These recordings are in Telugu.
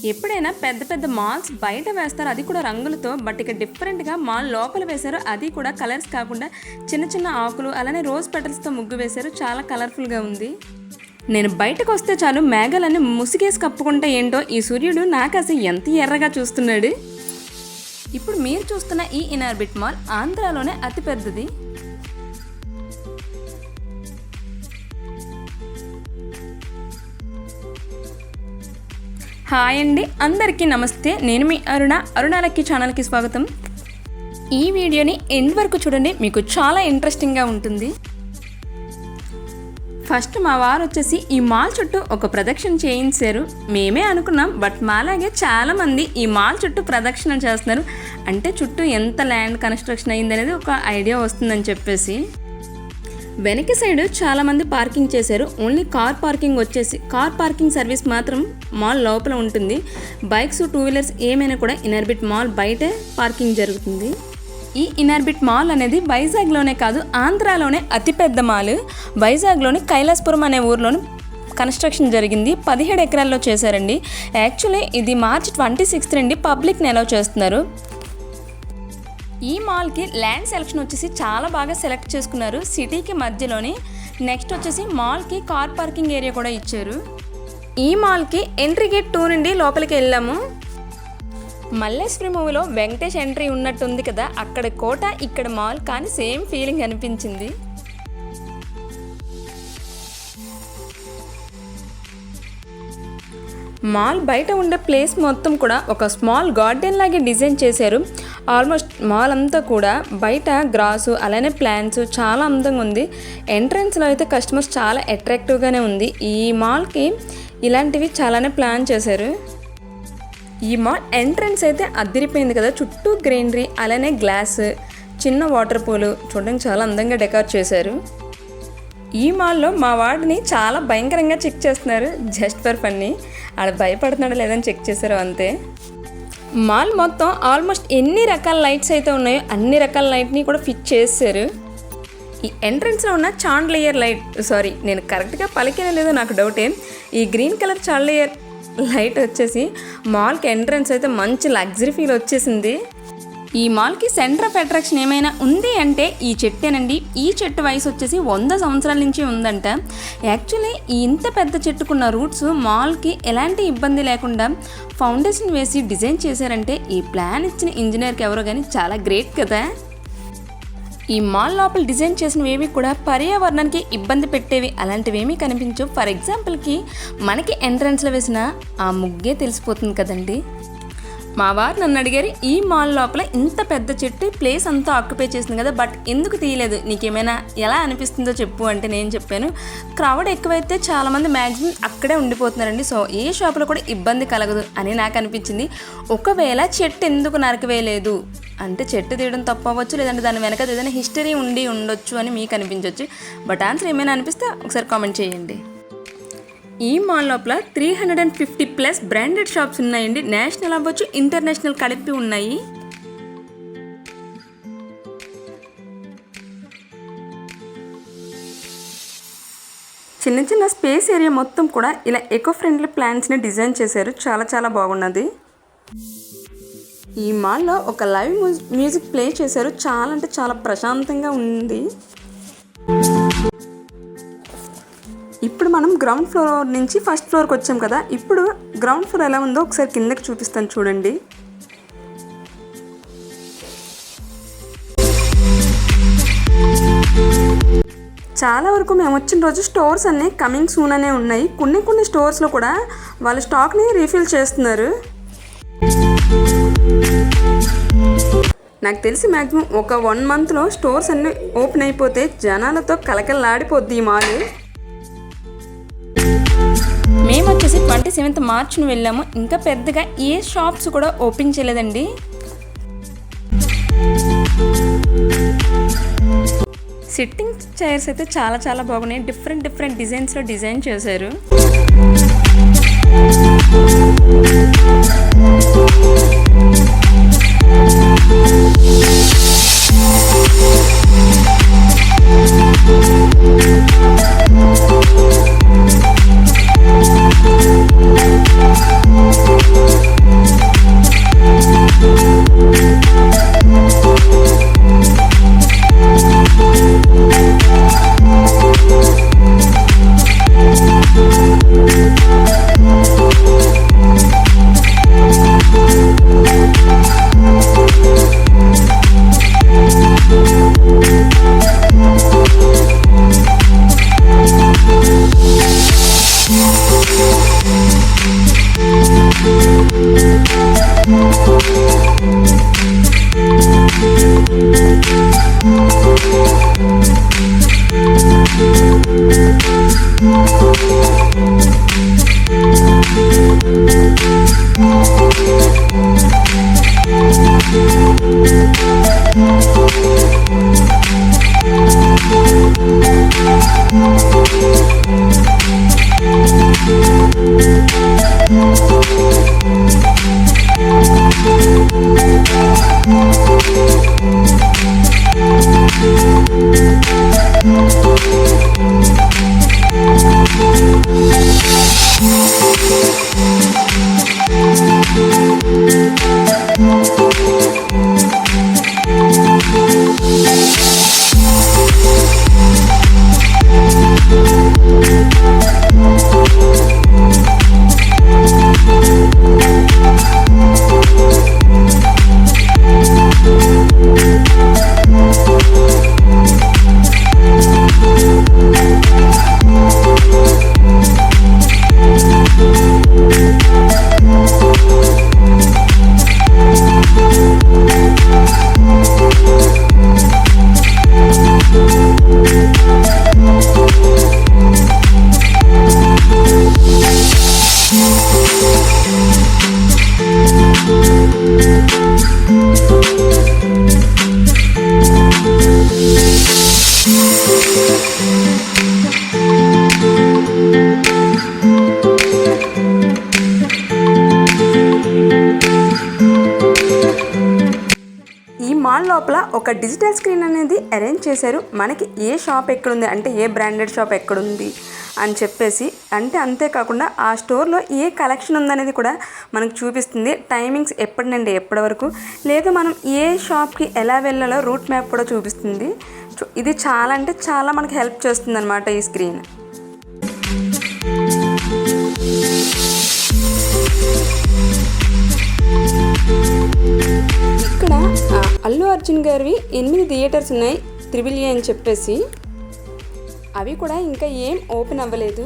ఎప్పుడైనా పెద్ద పెద్ద మాల్స్ బయట వేస్తారు, అది కూడా రంగులతో. బట్ ఇక డిఫరెంట్గా మాల్ లోపల వేశారు, అది కూడా కలర్స్ కాకుండా చిన్న చిన్న ఆకులు అలానే రోజ్ పెటల్స్తో ముగ్గు వేశారు. చాలా కలర్ఫుల్గా ఉంది. నేను బయటకు వస్తే చాలు మేఘాలన్నీ ముసిగేసి కప్పుకుంటే ఏంటో ఈ సూర్యుడు నాకు అసలు ఎంత ఎర్రగా చూస్తున్నాడు. ఇప్పుడు మీరు చూస్తున్న ఈ ఇనార్బిట్ మాల్ ఆంధ్రాలోనే అతిపెద్దది. హాయ్ అండి, అందరికీ నమస్తే. నేను మీ అరుణాలక్కి ఛానల్కి స్వాగతం. ఈ వీడియోని ఎండ్ వరకు చూడండి, మీకు చాలా ఇంట్రెస్టింగ్గా ఉంటుంది. ఫస్ట్ మా వారు వచ్చేసి ఈ మాల్ చుట్టూ ఒక ప్రదక్షిణ చేయించారు. మేమే అనుకున్నాం, బట్ మాలాగే చాలామంది ఈ మాల్ చుట్టూ ప్రదక్షిణ చేస్తున్నారు. అంటే చుట్టూ ఎంత ల్యాండ్ కన్స్ట్రక్షన్ అయింది అనేది ఒక ఐడియా వస్తుందని చెప్పేసి. వెనక సైడ్ చాలామంది పార్కింగ్ చేశారు. ఓన్లీ కార్ పార్కింగ్ సర్వీస్ మాత్రం మాల్ లోపల ఉంటుంది. బైక్స్, టూ వీలర్స్ ఏమైనా కూడా ఇనార్బిట్ మాల్ బయటే పార్కింగ్ జరుగుతుంది. ఈ ఇనార్బిట్ మాల్ అనేది వైజాగ్లోనే కాదు, ఆంధ్రాలోనే అతిపెద్ద మాల్. వైజాగ్లోని కైలాసపురం అనే ఊర్లోని కన్స్ట్రక్షన్ జరిగింది. 17 ఎకరాల్లో చేశారండి. యాక్చువల్లీ ఇది మార్చి 26 నుండి పబ్లిక్ని అలౌ చేస్తున్నారు. ఈ మాల్కి ల్యాండ్ సెలెక్షన్ వచ్చేసి చాలా బాగా సెలెక్ట్ చేసుకున్నారు. సిటీకి మధ్యలోని. నెక్స్ట్ వచ్చేసి మాల్కి కార్ పార్కింగ్ ఏరియా కూడా ఇచ్చారు. ఈ మాల్కి ఎంట్రీ గేట్ 2 నుండి లోపలికి వెళ్ళాము. మల్లేశ్వరి మూవీలో వెంకటేష్ ఎంట్రీ ఉన్నట్టుంది కదా, అక్కడ కోట ఇక్కడ మాల్, కానీ సేమ్ ఫీలింగ్ అనిపించింది. మాల్ బయట ఉండే ప్లేస్ మొత్తం కూడా ఒక స్మాల్ గార్డెన్ లాగే డిజైన్ చేశారు. ఆల్మోస్ట్ మాల్ అంతా కూడా బయట గ్రాసు అలానే ప్లాంట్స్ చాలా అందంగా ఉంది. ఎంట్రన్స్లో అయితే కస్టమర్స్ చాలా అట్రాక్టివ్గానే ఉంది. ఈ మాల్కి ఇలాంటివి చాలానే ప్లాన్ చేశారు. ఈ మాల్ ఎంట్రన్స్ అయితే అదిరిపోయింది కదా, చుట్టూ గ్రీనరీ అలానే గ్లాస్, చిన్న వాటర్ పూలు చూడడానికి చాలా అందంగా డెకరేట్ చేశారు. ఈ మాల్లో మా వాడిని చాలా భయంకరంగా చెక్ చేస్తున్నారు, జస్ట్ ఫర్ ఫన్నీ. ఆడ భయపడుతున్నాడో లేదని చెక్ చేశారు అంతే. మాల్ మొత్తం ఆల్మోస్ట్ ఎన్ని రకాల లైట్స్ అయితే ఉన్నాయో అన్ని రకాల లైట్ని కూడా ఫిట్ చేశారు. ఈ ఎంట్రన్స్లో ఉన్న చాండ్లియర్ లైట్, సారీ నేను కరెక్ట్గా పలికిన లేదో నాకు డౌటే. ఈ గ్రీన్ కలర్ చాండ్లియర్ లైట్ వచ్చేసి మాల్కి ఎంట్రన్స్ అయితే మంచి లగ్జరీ ఫీల్ వచ్చేసింది. ఈ మాల్కి సెంటర్ ఆఫ్ అట్రాక్షన్ ఏమైనా ఉంది అంటే ఈ చెట్టేనండి. ఈ చెట్టు వయసు వచ్చేసి 100 సంవత్సరాల నుంచి ఉందంట. యాక్చువల్లీ ఈ ఇంత పెద్ద చెట్టుకున్న రూట్స్ మాల్కి ఎలాంటి ఇబ్బంది లేకుండా ఫౌండేషన్ వేసి డిజైన్ చేశారంటే ఈ ప్లాన్ ఇచ్చిన ఇంజనీర్కి ఎవరో కానీ చాలా గ్రేట్ కదా. ఈ మాల్ లోపల డిజైన్ చేసినవేవి కూడా పర్యావరణానికి ఇబ్బంది పెట్టేవి అలాంటివి ఏమీ కనిపించవు. ఫర్ ఎగ్జాంపుల్కి మనకి ఎంట్రన్స్లో వేసిన ఆ ముగ్గే తెలిసిపోతుంది కదండి. మా వారు నన్ను అడిగారు, ఈ మాల్ లోపల ఇంత పెద్ద చెట్టు ప్లేస్ అంతా ఆక్యుపై చేసింది కదా, బట్ ఎందుకు తీయలేదు, నీకేమైనా ఎలా అనిపిస్తుందో చెప్పు అంటే నేను చెప్పాను, క్రౌడ్ ఎక్కువైతే చాలామంది మ్యాక్సిమం అక్కడే ఉండిపోతున్నారండి. సో ఏ షాపులో కూడా ఇబ్బంది కలగదు అని నాకు అనిపించింది. ఒకవేళ చెట్టు ఎందుకు నరకవేయలేదు అంటే చెట్టు తీయడం తప్పు అవ్వచ్చు, లేదంటే దాని వెనక ఏదైనా హిస్టరీ ఉండి ఉండొచ్చు అని మీకు అనిపించవచ్చు. బట్ ఆన్సర్ ఏమైనా అనిపిస్తే ఒకసారి కామెంట్ చేయండి. ఈ మాల్ లోపల 350+ బ్రాండెడ్ షాప్స్ ఉన్నాయండి. నేషనల్ అవ్వచ్చు, ఇంటర్నేషనల్ కలిపి ఉన్నాయి. చిన్న చిన్న స్పేస్ ఏరియా మొత్తం కూడా ఇలా ఎకో ఫ్రెండ్లీ ప్లాంట్స్ని డిజైన్ చేశారు. చాలా చాలా బాగున్నది. ఈ మాల్లో ఒక లైవ్ మ్యూజిక్ ప్లే చేశారు. చాలా అంటే చాలా ప్రశాంతంగా ఉంది. ఇప్పుడు మనం గ్రౌండ్ ఫ్లోర్ నుంచి ఫస్ట్ ఫ్లోర్కి వచ్చాం కదా, ఇప్పుడు గ్రౌండ్ ఫ్లోర్ ఎలా ఉందో ఒకసారి కిందకి చూపిస్తాను చూడండి. చాలా వరకు మేము వచ్చిన రోజు స్టోర్స్ అన్నీ కమింగ్ సూన్ అనే ఉన్నాయి. కొన్ని స్టోర్స్లో కూడా వాళ్ళ స్టాక్ని రీఫిల్ చేస్తున్నారు. నాకు తెలిసి మ్యాక్సిమం ఒక 1 మంత్లో స్టోర్స్ అన్నీ ఓపెన్ అయిపోతే జనాలతో కలకలలాడిపోద్ది ఈ మాల్. మేము వచ్చేసి 27th మార్చ్ను వెళ్ళాము. ఇంకా పెద్దగా ఏ షాప్స్ కూడా ఓపెన్ చేయలేదండి. సిట్టింగ్ చైర్స్ అయితే చాలా చాలా బాగున్నాయి. డిఫరెంట్ డిజైన్స్లో డిజైన్ చేశారు. మాల్ లోపల ఒక డిజిటల్ స్క్రీన్ అనేది అరేంజ్ చేశారు. మనకి ఏ షాప్ ఎక్కడుంది అంటే ఏ బ్రాండెడ్ షాప్ ఎక్కడుంది అని చెప్పేసి, అంటే అంతేకాకుండా ఆ స్టోర్లో ఏ కలెక్షన్ ఉందనేది కూడా మనకు చూపిస్తుంది. టైమింగ్స్ ఎప్పటి నుండి ఎప్పటి వరకు, లేదా మనం ఏ షాప్కి ఎలా వెళ్ళాలో రూట్ మ్యాప్ కూడా చూపిస్తుంది. ఇది చాలా అంటే చాలా మనకి హెల్ప్ చేస్తుంది అన్నమాట ఈ స్క్రీన్. ఇక్కడ అల్లు అర్జున్ గారివి 8 థియేటర్స్ ఉన్నాయి త్రిబుల్ ఏ అని చెప్పేసి. అవి కూడా ఇంకా ఏం ఓపెన్ అవ్వలేదు.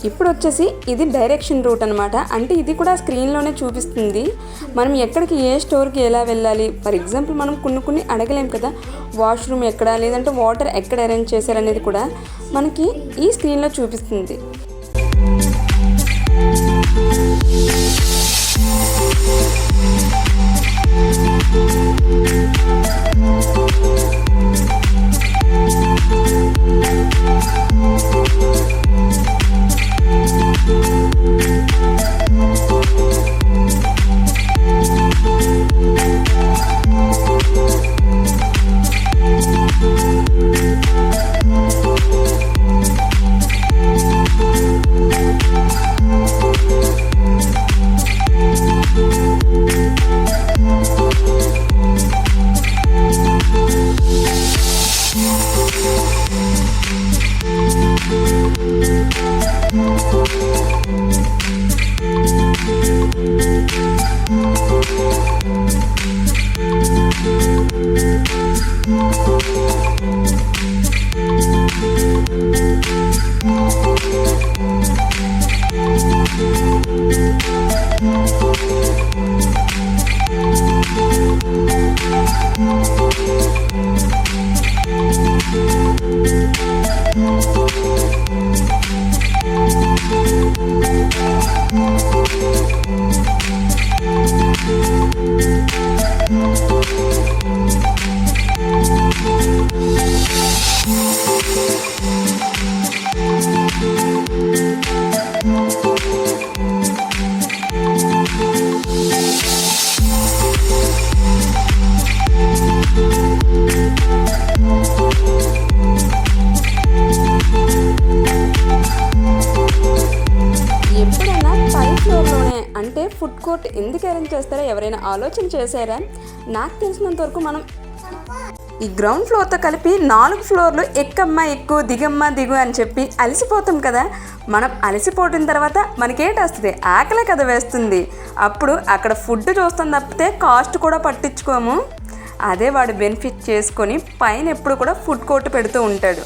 ఇప్పుడు వచ్చేసి ఇది డైరెక్షన్ రూట్ అనమాట. అంటే ఇది కూడా స్క్రీన్లోనే చూపిస్తుంది మనం ఎక్కడికి ఏ స్టోర్కి ఎలా వెళ్ళాలి. ఫర్ ఎగ్జాంపుల్ మనం కొన్ని అడగలేం కదా, వాష్రూమ్ ఎక్కడ, లేదంటే వాటర్ ఎక్కడ అరేంజ్ చేశారనేది కూడా మనకి ఈ స్క్రీన్లో చూపిస్తుంది. అంటే ఫుడ్ కోర్ట్ ఎందుకు అరేంజ్ చేస్తారో ఎవరైనా ఆలోచన చేశారా? నాకు తెలిసినంత వరకు మనం ఈ గ్రౌండ్ ఫ్లోర్తో కలిపి 4 ఫ్లోర్లు ఎక్కమ్మ ఎక్కువ దిగమ్మ దిగు అని చెప్పి అలసిపోతాం కదా. మనం అలసిపోయిన తర్వాత మనకేంటి వస్తుంది, ఆకలే కదా వేస్తుంది. అప్పుడు అక్కడ ఫుడ్ చూస్తాం తప్పితే కాస్ట్ కూడా పట్టించుకోము. అదే వాడు బెనిఫిట్ చేసుకొని పైన ఎప్పుడు కూడా ఫుడ్ కోర్ట్ పెడుతూ ఉంటాడు.